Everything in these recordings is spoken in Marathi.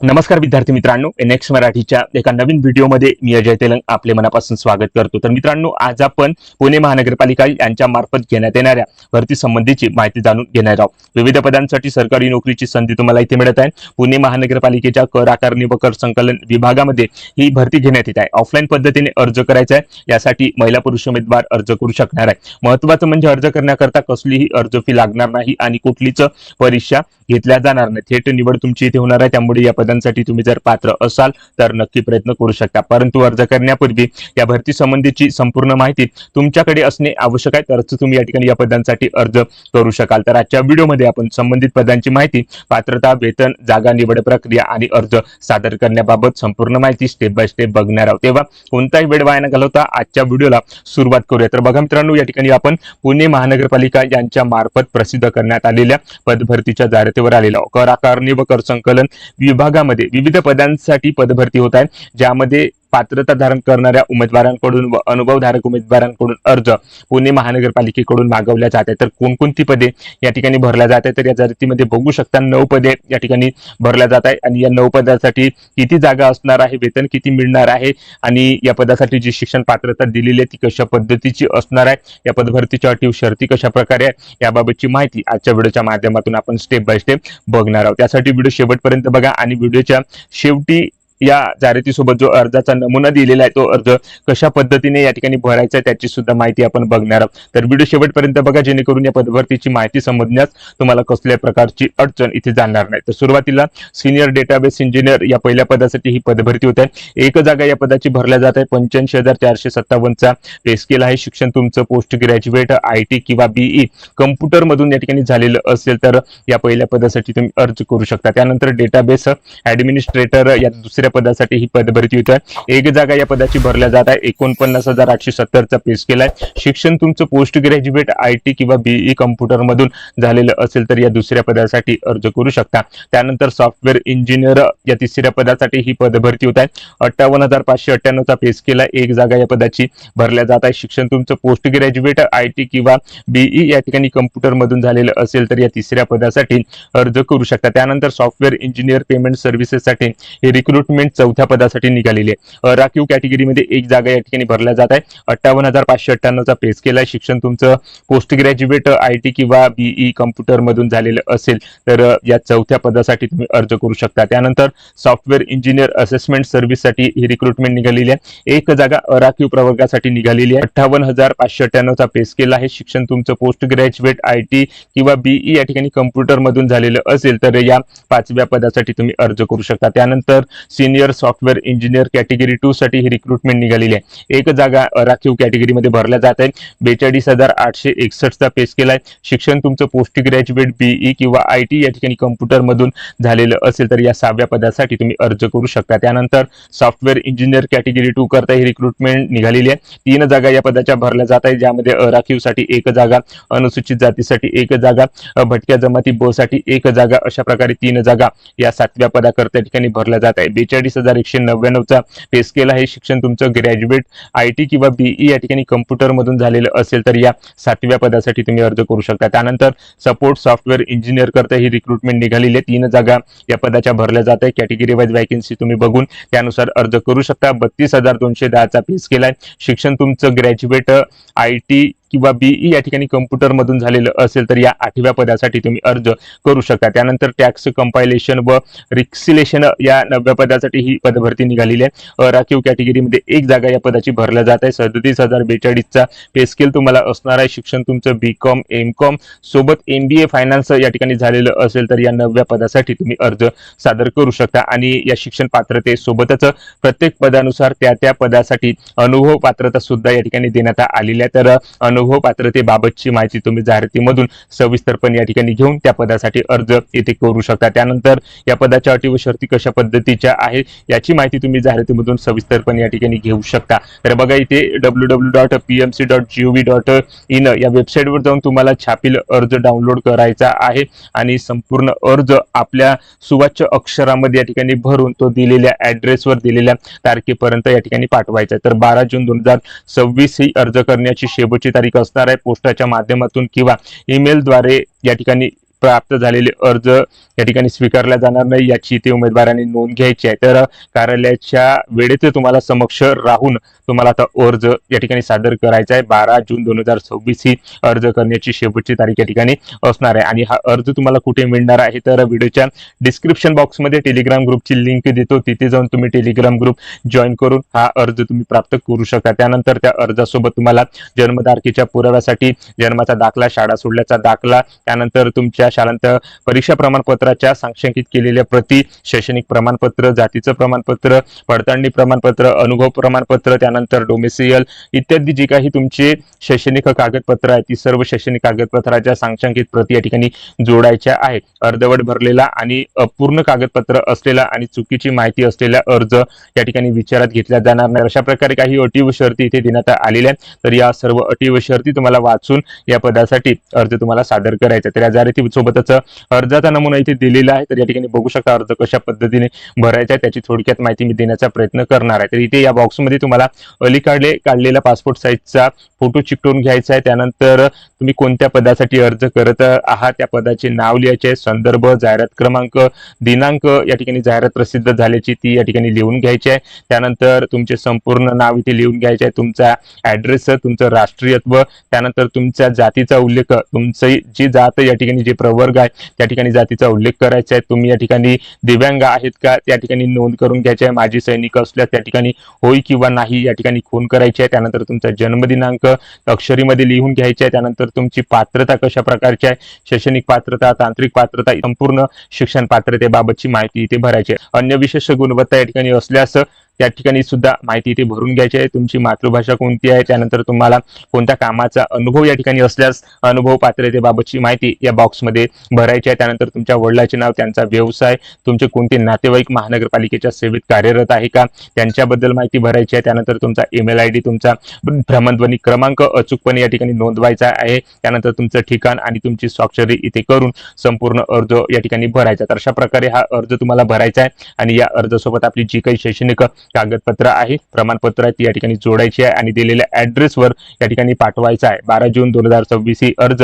नमस्कार विद्यार्थी मित्रांनो, एनएक्स मराठीच्या एका नवीन व्हिडिओमध्ये मी अजय तेलंग आपले मनापासून स्वागत करतो। तर मित्रांनो, आज आपण पुणे महानगरपालिका यांच्या मार्फत घेण्यात येणाऱ्या भरती संबंधीची माहिती जाणून घेणार आहोत। विविध पदांसाठी सरकारी नोकरीची संधी तुम्हाला इथे मिळत आहे। पुणे महानगरपालिकेच्या कर आकारणी व कर संकलन विभागामध्ये ही भरती घेण्यात येत आहे। ऑफलाईन पद्धतीने अर्ज करायचा आहे। यासाठी महिला पुरुष उमेदवार अर्ज करू शकणार आहे। महत्त्वाचं म्हणजे अर्ज करण्याकरता कसलीही अर्ज फी लागणार नाही आणि कुठलीच परीक्षा घेतल्या जाणार नाही। थेट निवड तुमची इथे होणार आहे। त्यामुळे या पदांसाठी तुम्ही जर पात्र असाल तर नक्की प्रयत्न करू शकता। परंतु अर्ज करण्यापूर्वी या भरती संबंधीची संपूर्ण माहिती तुमच्याकडे असणे आवश्यक आहे, तरच तुम्ही या ठिकाणी या पदांसाठी अर्ज करू शकाल। तर आजच्या व्हिडिओमध्ये आपण संबंधित पदांची माहिती, पात्रता, वेतन, जागा निवड प्रक्रिया आणि अर्ज सादर करण्याबाबत संपूर्ण माहिती स्टेप बाय स्टेप बघणार आहोत। तेव्हा कोणताही वेळ वाया न घालवता आजच्या व्हिडिओला सुरुवात करूया। तर बघा मित्रांनो, या ठिकाणी आपण पुणे महानगरपालिका यांच्या मार्फत प्रसिद्ध करण्यात आलेल्या पदभरतीच्या जाहिरातीवर आलेलो। कर आकारणी व कर संकलन विभागामध्ये विविध पदांसाठी पदभरती होत आहे, ज्यामध्ये पात्रता धारण करणाऱ्या उमेदवारांकडून व अनुभवधारक उमेदवारांकडून अर्ज पुणे महानगरपालिकेकडून मागवल्या जाते। तर कोणकोणती पदे या ठिकाणी भरल्या जात आहे, तर या जाहिरातीमध्ये बघू शकता 9 पदे या ठिकाणी भरल्या जात आहे आणि या 9 पदासाठी किती जागा असणार आहे, वेतन किती मिळणार आहे आणि या पदासाठी जी शिक्षण पात्रता दिलेली आहे ती कशा पद्धतीची असणार आहे, या पदभरतीच्या अटी व शर्ती कशा प्रकारे आहे, याबाबतची माहिती आजच्या व्हिडिओच्या माध्यमातून आपण स्टेप बाय स्टेप बघणार आहोत। त्यासाठी व्हिडिओ शेवटपर्यंत बघा आणि व्हिडिओच्या शेवटी या जाहिरातीसोबत जो अर्जाचा नमुना दिलेला आहे तो अर्ज कशा पद्धतीने या ठिकाणी भरायचा आहे त्याची सुद्धा माहिती आपण बघणार आहोत। तर व्हिडिओ शेवटपर्यंत बघा, जेणेकरून या पदभरतीची माहिती समजण्यास तुम्हाला कसल्या प्रकारची अडचण इथे जाणार नाही। तर सुरुवातीला सीनियर डेटाबेस इंजिनियर या पहिल्या पदासाठी ही पदभरती होत आहे। एक जागा या पदाची भरल्या जात आहे। 85,457 चा पे स्केल आहे। शिक्षण तुमचं पोस्ट ग्रॅज्युएट आयटी किंवा बीई कम्प्युटर मधून या ठिकाणी झालेलं असेल तर या पहिल्या पदासाठी तुम्ही अर्ज करू शकता। त्यानंतर डेटाबेस ऍडमिनिस्ट्रेटर या दुसऱ्या पदासाठी ही पदभरती होत आहे। एक जागा या पदाची भरल्या जात आहे। 49,870 चा पे स्केल आहे। शिक्षण तुमचं पोस्ट ग्रॅज्युएट आयटी किंवा बीई कम्प्युटर मधून झालेलं असेल तर या दुसऱ्या पदासाठी अर्ज करू शकता। त्यानंतर सॉफ्टवेअर इंजिनियर या तिसऱ्या पदासाठी ही पदभरती होत आहे। 58,598 चा पे स्केल आहे। एक जागा या पदाची भरल्या जात आहे। शिक्षण तुमचं पोस्ट ग्रॅज्युएट आयटी किंवा बीई या ठिकाणी कम्प्युटर मधून झालेलं असेल तर या तिसऱ्या पदासाठी अर्ज करू शकता। त्यानंतर सॉफ्टवेअर इंजिनियर पेमेंट सर्व्हिसेस साठी हे रिक्रुटमेंट चौथ्या पदासाठी निघालेली आहे। राखीव कॅटेगरीमध्ये एक जागा या ठिकाणी भरल्या जात आहे। 58,598 चा पे स्केल आहे। शिक्षण तुमचं पोस्ट ग्रॅज्युएट आयटी किंवा बीई कम्प्युटर मधून झालेलं असेल तर या चौथ्या पदासाठी तुम्ही अर्ज करू शकता। त्यानंतर सॉफ्टवेअर इंजिनियर असेसमेंट सर्व्हिस साठी ही रिक्रुटमेंट निघालेली आहे। एक जागा राखीव प्रवर्गासाठी निघालेली आहे। 58,598 चा पे स्केल आहे। शिक्षण तुमचं पोस्ट ग्रॅज्युएट आयटी किंवा बीई या ठिकाणी कम्प्युटर मधून झालेलं असेल तर या पाचव्या पदासाठी तुम्ही अर्ज करू शकता। त्यानंतर सीनियर सॉफ्टवेअर इंजिनियर कॅटेगरी 2 साठी ही रिक्रुटमेंट निघालेली आहे। एक जागा राखीव कॅटेगरीमध्ये भरल्या जात आहे। 42,861 चा पे स्केल आहे। शिक्षण तुमचं पोस्ट ग्रॅज्युएट बीई किंवा आयटी या ठिकाणी कम्प्युटर मधून झालेलं असेल तर या 6व्या पदासाठी तुम्ही अर्ज करू शकता। त्यानंतर सॉफ्टवेअर इंजिनियर कॅटेगरी 2 करता ही रिक्रुटमेंट निघालेली आहे। 3 जागा या पदाच्या भरल्या जात आहे, ज्यामध्ये राखीवसाठी एक जागा, अनुसूचित जातीसाठी एक जागा, भटक्या जमाती ब साठी एक जागा, अशा प्रकारे 3 जागा या 7व्या पदाकरता ठिकाणी भरल्या जात आहे। 42,199 चा पे स्केल आहे। शिक्षण तुमचं ग्रॅज्युएट आयटी किंवा बीई या ठिकाणी कम्प्युटर मधून झालेलं असेल तर या 7व्या पदासाठी तुम्ही अर्ज करू शकता। त्यानंतर सपोर्ट सॉफ्टवेअर इंजिनियर करता ही रिक्रुटमेंट निघालेली आहे। 3 जागा या पदाच्या भरल्या जात आहे। कॅटेगरी वाईज वॅकन्सी तुम्ही बघून त्यानुसार अर्ज करू शकता। 32,210 चा पे स्केल आहे। शिक्षण तुमचं ग्रॅज्युएट आयटी किंवा बीई या ठिकाणी कम्प्युटर मधून झालेलं असेल तर या 8व्या पदासाठी तुम्ही अर्ज करू शकता। त्यानंतर टॅक्स कंपायलेशन व रिक्सिलेशन या 9व्या पदासाठी ही पदभरती निघालेली आहे। राखीव कॅटेगरीमध्ये एक जागा या पदाची भरल्या जात आहे। 37,042 चा पे स्केल तुम्हाला असणार आहे। शिक्षण तुमचं बीकॉम एमकॉम सोबत एमबीए फायनान्स या ठिकाणी झालेलं असेल तर या 9व्या पदासाठी तुम्ही अर्ज सादर करू शकता। आणि या शिक्षण पात्रतेसोबतच प्रत्येक पदानुसार त्या पदासाठी अनुभव पात्रता सुद्धा या ठिकाणी देण्यात आलेली आहे। तर अनुभव पात्रतेबाबतची माहिती तुम्ही जाहिरातीमधून सविस्तरपणे या ठिकाणी घेऊन त्या पदासाठी अर्ज येथे करू शकता। त्यानंतर या पदाच्या अटी व शर्ती कशा पद्धतीच्या आहे याची माहिती तुम्ही जाहिरातीमधून सविस्तरपणे या ठिकाणी घेऊ शकता। तर बघा, इथे www.pmc.gov.in या वेबसाईटवर जाऊन तुम्हाला छापील अर्ज डाउनलोड करायचा आहे आणि संपूर्ण अर्ज आपल्या सुवाच्य अक्षरामध्ये या ठिकाणी भरून तो दिलेल्या ऍड्रेसवर दिलेल्या तारखेपर्यंत या ठिकाणी पाठवायचा आहे। तर 12 जून 2026 ही अर्ज करण्याची शेवटची तारीख असणार आहे। पोस्टाच्या माध्यमातून किंवा ईमेल द्वारे या ठिकाणी प्राप्त झालेले अर्ज या ठिकाणी स्वीकारला जाणार नाही याची इथे उमेदवारांनी नोंद घ्यायची आहे। तर कार्यालयाच्या वेळेत तुम्हाला समक्ष राहून तुम्हाला आता अर्ज या ठिकाणी सादर करायचा आहे। 12 जून 2026 ही अर्ज करण्याची शेवटची तारीख या ठिकाणी असणार आहे। आणि हा अर्ज तुम्हाला कुठे मिळणार आहे तर व्हिडिओच्या डिस्क्रिप्शन बॉक्समध्ये टेलिग्राम ग्रुपची लिंक देतो, तिथे जाऊन तुम्ही टेलिग्राम ग्रुप जॉईन करून हा अर्ज तुम्ही प्राप्त करू शकता। त्यानंतर त्या अर्जासोबत तुम्हाला जन्मतारखेच्या पुराव्यासाठी जन्माचा दाखला, शाळा सोडल्याचा दाखला, त्यानंतर तुमच्या शालांत परीक्षा प्रमाणपत्राच्या सांक्षिक केलेल्या प्रति, शैक्षणिक प्रमाणपत्र, जातीचं प्रमाणपत्र, पडताळणी प्रमाणपत्र, अनुभव प्रमाणपत्र, त्यानंतर डोमेसियल इत्यादी जी काही तुमचे शैक्षणिक कागदपत्र आहेत ती सर्व शैक्षणिक कागदपत्राच्या सांक्षिक प्रति या ठिकाणी जोडायच्या आहेत। अर्धवट भरलेला आणि अपूर्ण कागदपत्र असलेला आणि चुकीची माहिती असलेला अर्ज या ठिकाणी विचारात घेतला जाणार नाही। अशा प्रकारे काही अटी व शर्ती इथे देण्यात आलेल्या आहेत। तर या सर्व अटी व शर्ती तुम्हाला वाचून या पदासाठी अर्ज तुम्हाला सादर करायचा। तर या जाहिराती सोबतच अर्जाचा नमुना इथे दिलेला आहे। तर या ठिकाणी बघू शकता अर्ज कशा पद्धतीने भरायचा आहे त्याची थोडक्यात माहिती मी देण्याचा प्रयत्न करणार आहे। तर इथे या बॉक्समध्ये तुम्हाला अलीकडे काढलेला पासपोर्ट साईजचा फोटो चिकटवून घ्यायचा आहे। त्यानंतर तुम्ही कोणत्या पदासाठी अर्ज करत आहात त्या पदाचे नाव लिहायचे, संदर्भ, जाहिरात क्रमांक, दिनांक या ठिकाणी जाहिरात प्रसिद्ध झाल्याची ती या ठिकाणी लिहून घ्यायची आहे। त्यानंतर तुमचे संपूर्ण नाव इथे लिहून घ्यायचे आहे, तुमचा ऍड्रेस, तुमचं राष्ट्रीयत्व, त्यानंतर तुमच्या जातीचा उल्लेख, तुमची जी जात या ठिकाणी जे प्रवर्ग आहे त्या ठिकाणी जातीचा उल्लेख करायचा आहे। तुम्ही या ठिकाणी दिव्यांग आहेत का त्या ठिकाणी नोंद करून घ्यायची आहे। माजी सैनिक असल्यास त्या ठिकाणी होय किंवा नाही या ठिकाणी खून करायची आहे। त्यानंतर तुमचा जन्मदिनांक अक्षरीमध्ये लिहून घ्यायचे आहे। त्यानंतर तुमची पात्रता कशा प्रकारची आहे, शैक्षणिक पात्रता, तांत्रिक पात्रता, संपूर्ण शिक्षण पात्रतेबाबतची माहिती इथे भरायची आहे। अन्य विशेष गुणवत्ता या ठिकाणी असल्यास त्या ठिकाणी सुद्धा माहिती इथे भरून घ्यायची आहे। तुमची मातृभाषा कोणती आहे, त्यानंतर तुम्हाला कोणत्या कामाचा अनुभव या ठिकाणी असल्यास अनुभव पात्रतेबाबतची माहिती या बॉक्समध्ये भरायची आहे। त्यानंतर तुमच्या वडिलांचे नाव, त्यांचा व्यवसाय, तुमचे कोणते नातेवाईक महानगरपालिकेच्या सेवेत कार्यरत आहे का त्यांच्याबद्दल माहिती भरायची आहे। त्यानंतर तुमचा ईमेल आयडी, तुमचा भ्रमणध्वनी क्रमांक अचूकपणे या ठिकाणी नोंदवायचा आहे। त्यानंतर तुमचं ठिकाण आणि तुमची स्वाक्षरी इथे करून संपूर्ण अर्ज या ठिकाणी भरायचा। तर अशा प्रकारे हा अर्ज तुम्हाला भरायचा आहे आणि या अर्जासोबत आपली जी काही शैक्षणिक कागदपत्र आहे, प्रमाणपत्र आहे ती या ठिकाणी जोडायची आहे आणि दिलेल्या ऍड्रेसवर या ठिकाणी पाठवायचा आहे। 12 जून 2026 ही अर्ज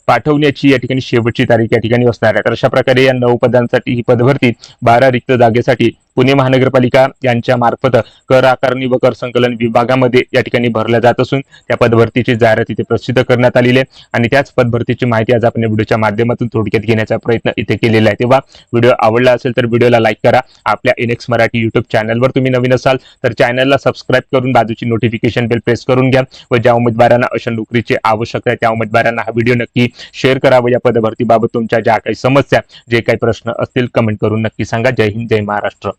पाठवण्याची या ठिकाणी शेवटची तारीख या ठिकाणी असणार आहे। तर अशा प्रकारे या 9 पदांसाठी ही पदभरती 12 रिक्त जागेसाठी पुणे महानगरपालिका यांच्या मार्फत कर आकारणी व कर संकलन विभागामध्ये या ठिकाणी भरल्या जात असून त्या पदभरतीची जाहिरात इथे प्रसिद्ध करण्यात आलेली आहे आणि त्याच पदभरतीची माहिती आज आपण व्हिडिओच्या माध्यमातून थोडक्यात घेण्याचा प्रयत्न इथे केलेला आहे। तेव्हा व्हिडिओ आवडला असेल तर व्हिडिओला लाईक करा। आपल्या इनेक्स मराठी युट्यूब चॅनलवर तुम्ही नवीन असाल तर चॅनलला सबस्क्राईब करून बाजूची नोटिफिकेशन बेल प्रेस करून घ्या व ज्या उमेदवारांना अशा नोकरीची आवश्यकता आहे त्या उमेदवारांना हा व्हिडिओ नक्की शेअर करा व या पदभरतीबाबत तुमच्या ज्या काही समस्या, जे काही प्रश्न असतील कमेंट करून नक्की सांगा। जय हिंद, जय महाराष्ट्र।